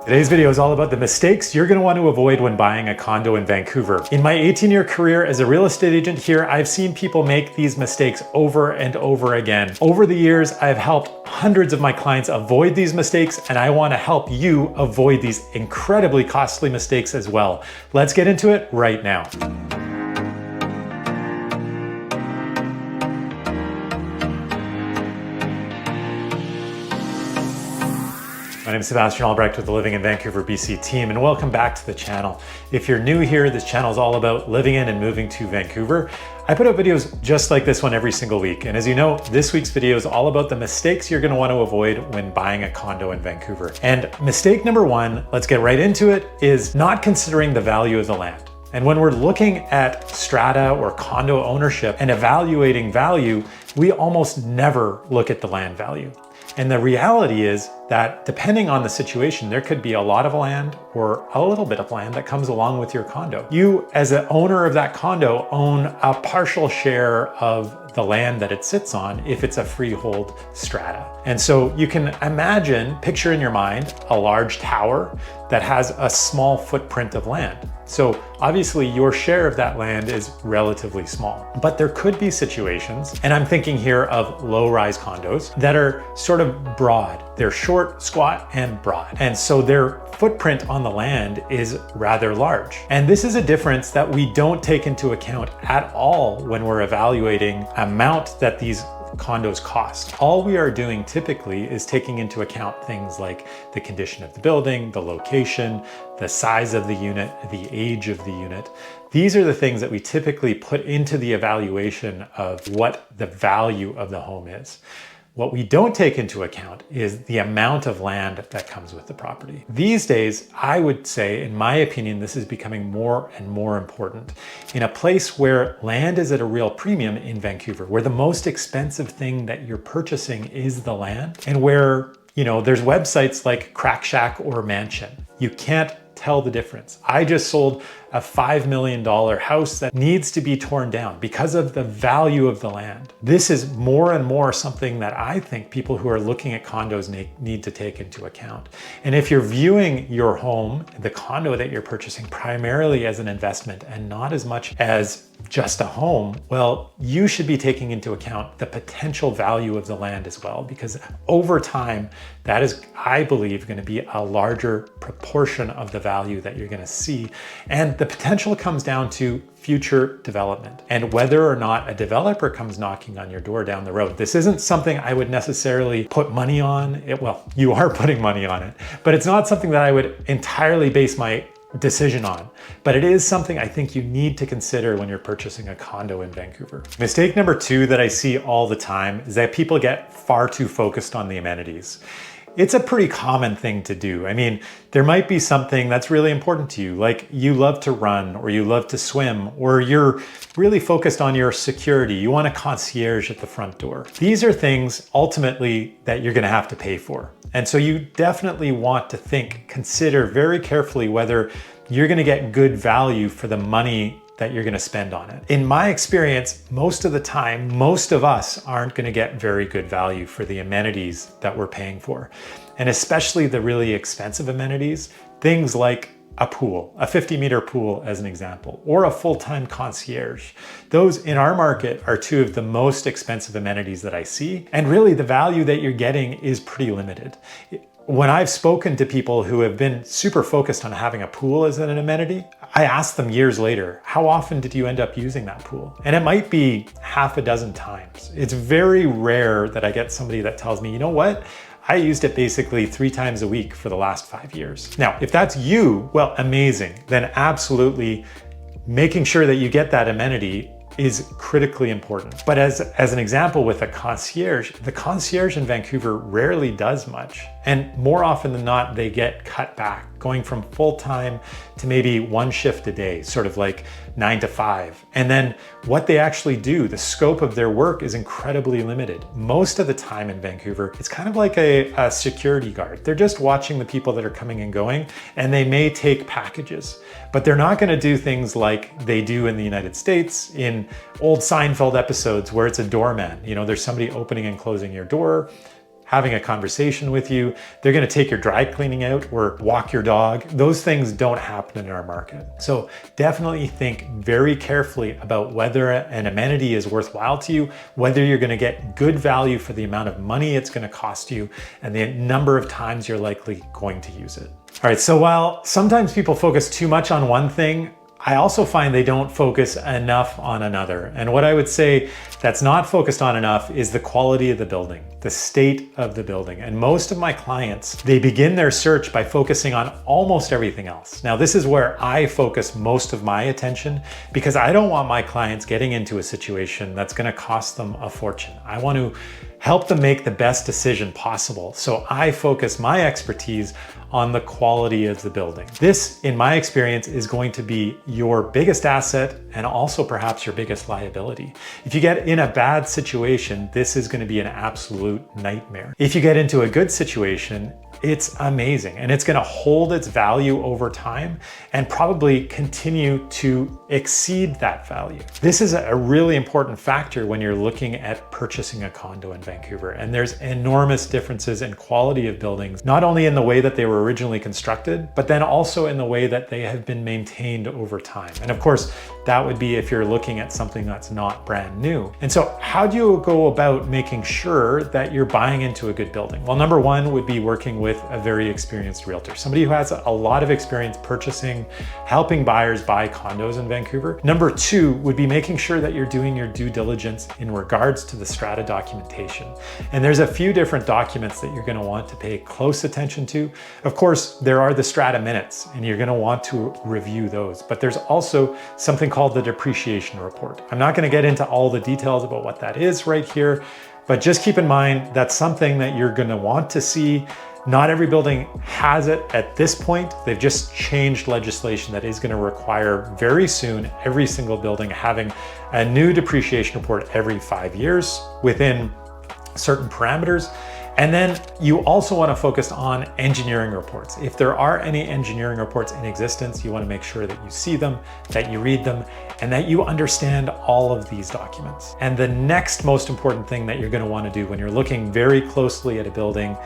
Today's video is all about the mistakes you're going to want to avoid when buying a condo in Vancouver. In my 18-year career as a real estate agent here, I've seen people make these mistakes over and over again. Over the years, I've helped hundreds of my clients avoid these mistakes, and I want to help you avoid these incredibly costly mistakes as well. Let's get into it right now. My name is Sebastian Albrecht with the Living in Vancouver, BC team, and welcome back to the channel. If you're new here, this channel is all about living in and moving to Vancouver. I put out videos just like this one every single week, and as you know, this week's video is all about the mistakes you're going to want to avoid when buying a condo in Vancouver. And mistake number one, let's get right into it, is not considering the value of the land. And when we're looking at strata or condo ownership and evaluating value, we almost never look at the land value. And the reality is that depending on the situation, there could be a lot of land or a little bit of land that comes along with your condo. You, as an owner of that condo, own a partial share of the land that it sits on if it's a freehold strata. And so you can imagine, picture in your mind, a large tower that has a small footprint of land. So obviously your share of that land is relatively small, but there could be situations, and I'm thinking here of low-rise condos that are sort of broad. They're short, squat, and broad. And so their footprint on the land is rather large. And this is a difference that we don't take into account at all when we're evaluating amount that these condos cost. All we are doing typically is taking into account things like the condition of the building, the location, the size of the unit, the age of the unit. These are the things that we typically put into the evaluation of what the value of the home is. What we don't take into account is the amount of land that comes with the property. These days, I would say, in my opinion, this is becoming more and more important. In a place where land is at a real premium in Vancouver, where the most expensive thing that you're purchasing is the land, and where, there's websites like Crack Shack or Mansion. You can't tell the difference. I just sold a $5 million house that needs to be torn down because of the value of the land. This is more and more something that I think people who are looking at condos need to take into account. And if you're viewing your home, the condo that you're purchasing, primarily as an investment and not as much as just a home, well, you should be taking into account the potential value of the land as well, because over time, that is, I believe, going to be a larger proportion of the value that you're going to see. And the potential comes down to future development and whether or not a developer comes knocking on your door down the road. This isn't something I would necessarily put money on. Well, you are putting money on it, but it's not something that I would entirely base my decision on. But it is something I think you need to consider when you're purchasing a condo in Vancouver. Mistake number two that I see all the time is that people get far too focused on the amenities. It's a pretty common thing to do. I mean, there might be something that's really important to you, like you love to run or you love to swim, or you're really focused on your security. You want a concierge at the front door. These are things ultimately that you're going to have to pay for. And so you definitely want to consider very carefully whether you're going to get good value for the money that you're going to spend on it. In my experience, most of the time, most of us aren't going to get very good value for the amenities that we're paying for. And especially the really expensive amenities, things like a pool, a 50-meter pool as an example, or a full-time concierge. Those in our market are two of the most expensive amenities that I see. And really the value that you're getting is pretty limited. When I've spoken to people who have been super focused on having a pool as an amenity, I asked them years later, how often did you end up using that pool? And it might be half a dozen times. It's very rare that I get somebody that tells me, you know what? I used it basically 3 times a week for the last 5 years. Now, if that's you, well, amazing. Then absolutely making sure that you get that amenity is critically important. But as an example with a concierge, the concierge in Vancouver rarely does much. And more often than not, they get cut back, going from full-time to maybe 1 shift a day, sort of like 9 to 5. And then what they actually do, the scope of their work is incredibly limited. Most of the time in Vancouver, it's kind of like a security guard. They're just watching the people that are coming and going, and they may take packages, but they're not gonna do things like they do in the United States in old Seinfeld episodes where it's a doorman. There's somebody opening and closing your door. having a conversation with you. They're going to take your dry cleaning out or walk your dog. Those things don't happen in our market. So definitely think very carefully about whether an amenity is worthwhile to you, whether you're going to get good value for the amount of money it's going to cost you, and the number of times you're likely going to use it. All right, so while sometimes people focus too much on one thing, I also find they don't focus enough on another. And what I would say that's not focused on enough is the quality of the building, the state of the building. And most of my clients, they begin their search by focusing on almost everything else. Now, this is where I focus most of my attention because I don't want my clients getting into a situation that's going to cost them a fortune. I want to help them make the best decision possible. So I focus my expertise on the quality of the building. This, in my experience, is going to be your biggest asset and also perhaps your biggest liability. If you get in a bad situation, this is going to be an absolute nightmare. If you get into a good situation, it's amazing and it's going to hold its value over time and probably continue to exceed that value. This is a really important factor when you're looking at purchasing a condo in Vancouver. And there's enormous differences in quality of buildings, not only in the way that they were originally constructed, but then also in the way that they have been maintained over time. And of course, that would be if you're looking at something that's not brand new. And so how do you go about making sure that you're buying into a good building? Well, number one would be working with a very experienced realtor, somebody who has a lot of experience purchasing, helping buyers buy condos in Vancouver. Number two would be making sure that you're doing your due diligence in regards to the strata documentation. And there's a few different documents that you're going to want to pay close attention to. Of course, there are the strata minutes, and you're going to want to review those. But there's also something called the depreciation report. I'm not going to get into all the details about what that is right here, but just keep in mind that's something that you're going to want to see. Not every building has it at this point. They've just changed legislation that is going to require very soon every single building having a new depreciation report every 5 years within certain parameters. And then you also want to focus on engineering reports. If there are any engineering reports in existence, you want to make sure that you see them, that you read them, and that you understand all of these documents. And the next most important thing that you're going to want to do when you're looking very closely at a building,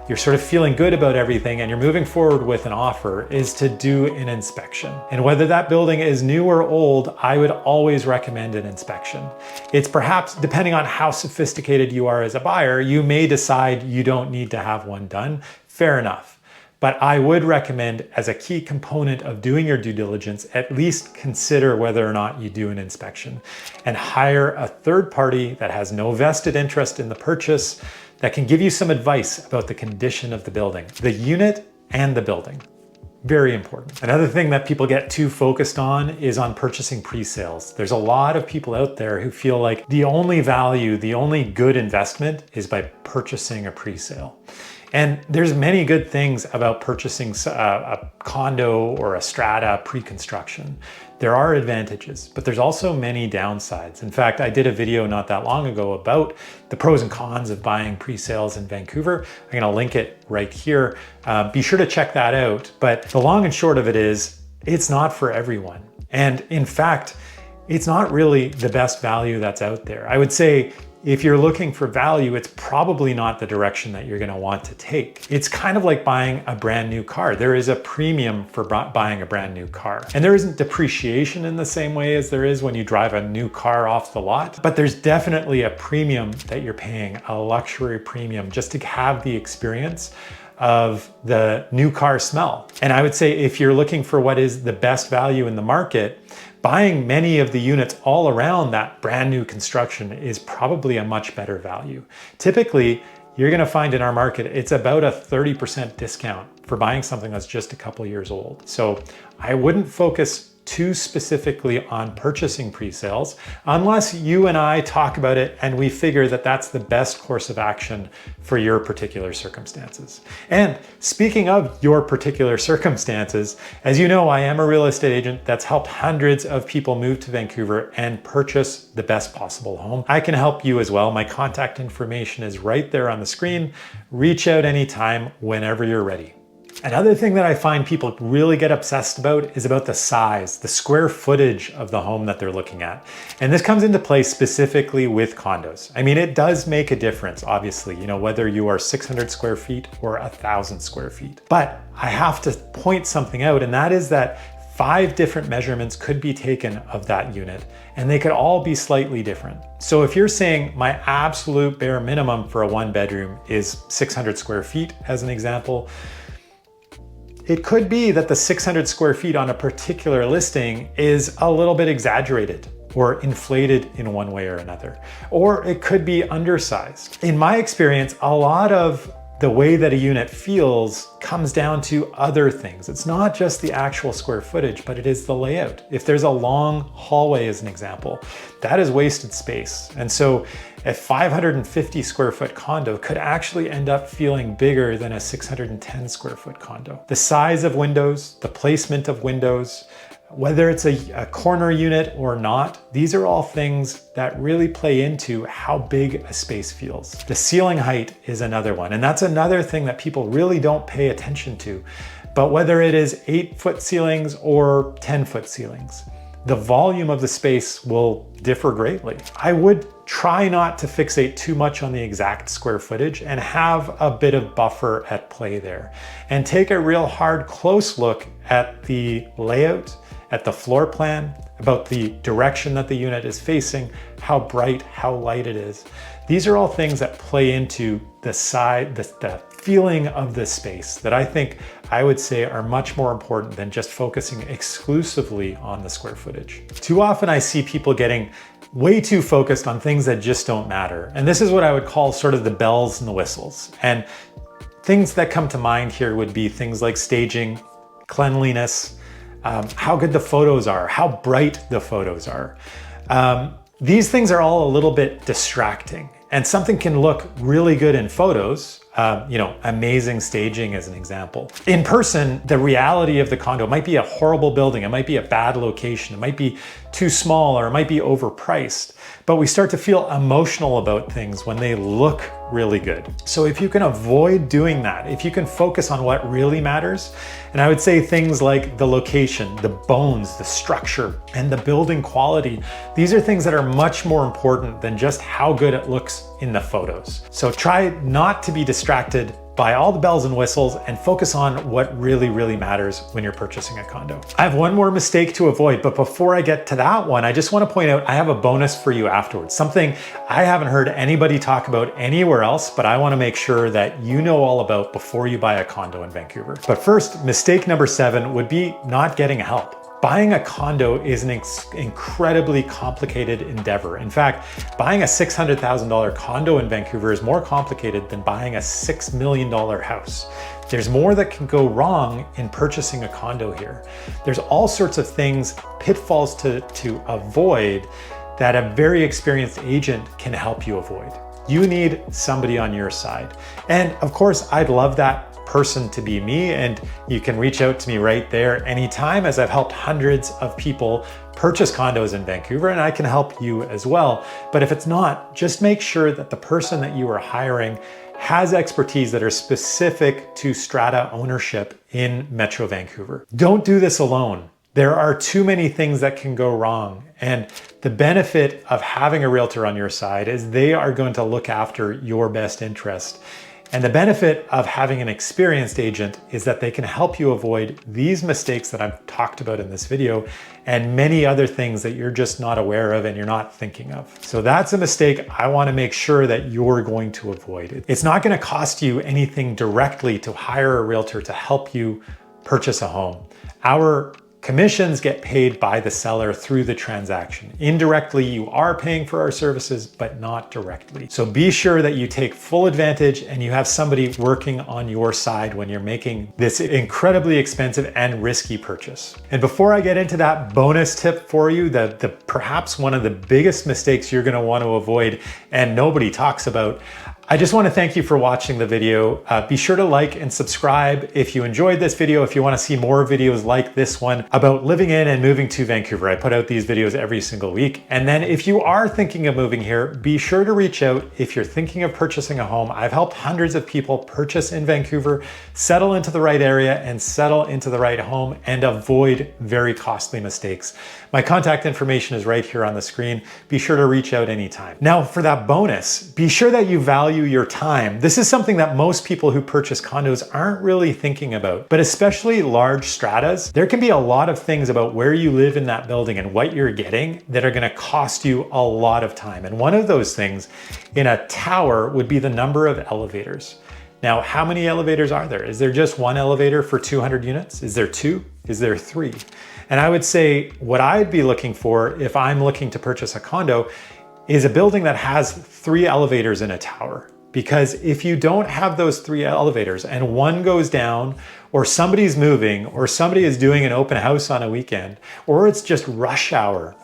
you're sort of feeling good about everything and you're moving forward with an offer, is to do an inspection. And whether that building is new or old, I would always recommend an inspection. It's perhaps, depending on how sophisticated you are as a buyer, you may decide you don't need to have one done. Fair enough. But I would recommend, as a key component of doing your due diligence, at least consider whether or not you do an inspection and hire a third party that has no vested interest in the purchase, that can give you some advice about the condition of the building, the unit and the building. Very important. Another thing that people get too focused on is on purchasing pre-sales. There's a lot of people out there who feel like the only value, the only good investment is by purchasing a pre-sale. And there's many good things about purchasing a condo or a strata pre-construction. There are advantages, but there's also many downsides. In fact, I did a video not that long ago about the pros and cons of buying pre-sales in Vancouver. I'm gonna link it right here. Be sure to check that out. But the long and short of it is, it's not for everyone. And in fact, it's not really the best value that's out there. I would say, if you're looking for value, it's probably not the direction that you're going to want to take. It's kind of like buying a brand new car. There is a premium for buying a brand new car. And there isn't depreciation in the same way as there is when you drive a new car off the lot, but there's definitely a premium that you're paying, a luxury premium, just to have the experience of the new car smell. And I would say if you're looking for what is the best value in the market, buying many of the units all around that brand new construction is probably a much better value. Typically, you're gonna find in our market, it's about a 30% discount for buying something that's just a couple years old. So I wouldn't focus too specifically on purchasing pre-sales unless you and I talk about it and we figure that that's the best course of action for your particular circumstances. And speaking of your particular circumstances, as you know, I am a real estate agent that's helped hundreds of people move to Vancouver and purchase the best possible home. I can help you as well. My contact information is right there on the screen. Reach out anytime, whenever you're ready. Another thing that I find people really get obsessed about is about the size, the square footage of the home that they're looking at. And this comes into play specifically with condos. I mean, it does make a difference, obviously, whether you are 600 square feet or 1,000 square feet. But I have to point something out, and that is that 5 different measurements could be taken of that unit, and they could all be slightly different. So if you're saying my absolute bare minimum for a 1-bedroom is 600 square feet, as an example, it could be that the 600 square feet on a particular listing is a little bit exaggerated or inflated in one way or another, or it could be undersized. In my experience, a lot of the way that a unit feels comes down to other things. It's not just the actual square footage, but it is the layout. If there's a long hallway, as an example, that is wasted space. And so a 550 square foot condo could actually end up feeling bigger than a 610 square foot condo. The size of windows, the placement of windows, whether it's a corner unit or not, these are all things that really play into how big a space feels. The ceiling height is another one, and that's another thing that people really don't pay attention to. But whether it is 8-foot ceilings or 10-foot ceilings, the volume of the space will differ greatly. I would try not to fixate too much on the exact square footage and have a bit of buffer at play there. And take a real hard, close look at the layout, at the floor plan, about the direction that the unit is facing, how bright, how light it is. These are all things that play into the feeling of the space that I would say are much more important than just focusing exclusively on the square footage. Too often I see people getting way too focused on things that just don't matter. And this is what I would call sort of the bells and the whistles. And things that come to mind here would be things like staging, cleanliness, how good the photos are, how bright the photos are. These things are all a little bit distracting, and something can look really good in photos, amazing staging as an example. In person, the reality of the condo might be a horrible building, it might be a bad location, it might be too small, or it might be overpriced. But we start to feel emotional about things when they look really good. So if you can avoid doing that, if you can focus on what really matters, and I would say things like the location, the bones, the structure, and the building quality, these are things that are much more important than just how good it looks in the photos. So try not to be distracted by all the bells and whistles and focus on what really, really matters when you're purchasing a condo. I have one more mistake to avoid, but before I get to that one, I just want to point out I have a bonus for you afterwards, something I haven't heard anybody talk about anywhere else, but I want to make sure that you know all about before you buy a condo in Vancouver. But first, mistake number 7 would be not getting help. Buying a condo is an incredibly complicated endeavor. In fact, buying a $600,000 condo in Vancouver is more complicated than buying a $6 million house. There's more that can go wrong in purchasing a condo here. There's all sorts of things, pitfalls to avoid that a very experienced agent can help you avoid. You need somebody on your side. And of course, I'd love that person to be me, and you can reach out to me right there anytime, as I've helped hundreds of people purchase condos in Vancouver, and I can help you as well. But if it's not, just make sure that the person that you are hiring has expertise that are specific to strata ownership in Metro Vancouver. Don't do this alone. There are too many things that can go wrong. And the benefit of having a realtor on your side is they are going to look after your best interest. And the benefit of having an experienced agent is that they can help you avoid these mistakes that I've talked about in this video and many other things that you're just not aware of and you're not thinking of. So that's a mistake I want to make sure that you're going to avoid. It's not going to cost you anything directly to hire a realtor to help you purchase a home. Our commissions get paid by the seller through the transaction. Indirectly, you are paying for our services, but not directly. So be sure that you take full advantage and you have somebody working on your side when you're making this incredibly expensive and risky purchase. And before I get into that bonus tip for you, perhaps one of the biggest mistakes you're gonna want to avoid and nobody talks about, I just want to thank you for watching the video. Be sure to like and subscribe if you enjoyed this video, if you want to see more videos like this one about living in and moving to Vancouver. I put out these videos every single week. And then if you are thinking of moving here, be sure to reach out if you're thinking of purchasing a home. I've helped hundreds of people purchase in Vancouver, settle into the right area and settle into the right home and avoid very costly mistakes. My contact information is right here on the screen. Be sure to reach out anytime. Now for that bonus, be sure that you value your time. This is something that most people who purchase condos aren't really thinking about, but especially large stratas, there can be a lot of things about where you live in that building and what you're getting that are gonna cost you a lot of time. And one of those things in a tower would be the number of elevators. Now, how many elevators are there? Is there just one elevator for 200 units? Is there two? Is there three? And I would say what I'd be looking for if I'm looking to purchase a condo is a building that has 3 elevators in a tower. Because if you don't have those 3 elevators and one goes down, or somebody's moving, or somebody is doing an open house on a weekend, or it's just rush hour,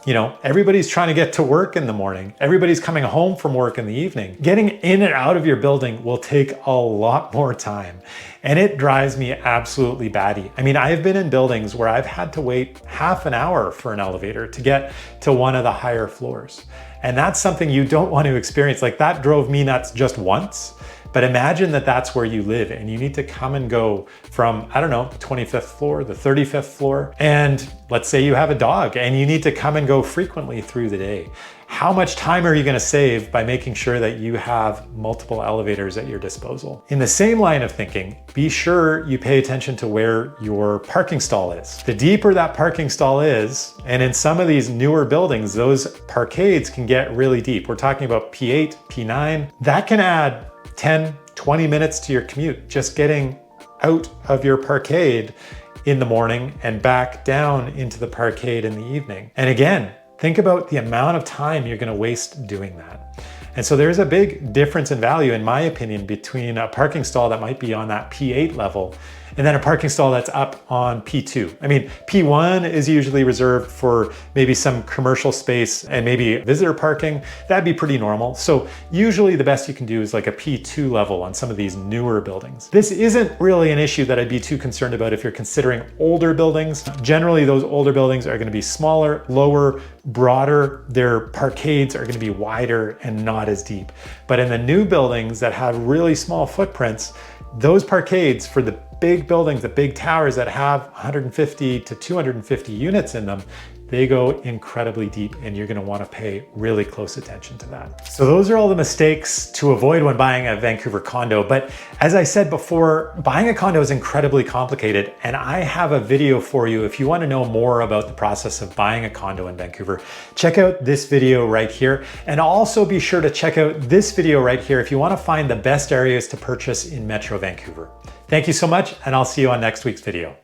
everybody's trying to get to work in the morning, everybody's coming home from work in the evening, getting in and out of your building will take a lot more time. And it drives me absolutely batty. I mean, I've been in buildings where I've had to wait half an hour for an elevator to get to one of the higher floors. And that's something you don't want to experience. Like that drove me nuts just once. But imagine that that's where you live and you need to come and go from, I don't know, the 25th floor, the 35th floor. And let's say you have a dog and you need to come and go frequently through the day. How much time are you going to save by making sure that you have multiple elevators at your disposal? In the same line of thinking, be sure you pay attention to where your parking stall is. The deeper that parking stall is, and in some of these newer buildings, those parkades can get really deep. We're talking about P8, P9. That can add 10, 20 minutes to your commute, just getting out of your parkade in the morning and back down into the parkade in the evening. And again, think about the amount of time you're going to waste doing that. And so there's a big difference in value, in my opinion, between a parking stall that might be on that P8 level and then a parking stall that's up on P2. I mean, P1 is usually reserved for maybe some commercial space and maybe visitor parking. That'd be pretty normal. So usually the best you can do is like a P2 level on some of these newer buildings. This isn't really an issue that I'd be too concerned about if you're considering older buildings. Generally, those older buildings are going to be smaller, lower, broader. Their parkades are going to be wider and not as deep. But in the new buildings that have really small footprints, those parkades for the big buildings, the big towers that have 150 to 250 units in them, they go incredibly deep and you're going to want to pay really close attention to that. So those are all the mistakes to avoid when buying a Vancouver condo. But as I said before, buying a condo is incredibly complicated. And I have a video for you if you want to know more about the process of buying a condo in Vancouver. Check out this video right here. And also be sure to check out this video right here if you want to find the best areas to purchase in Metro Vancouver. Thank you so much, and I'll see you on next week's video.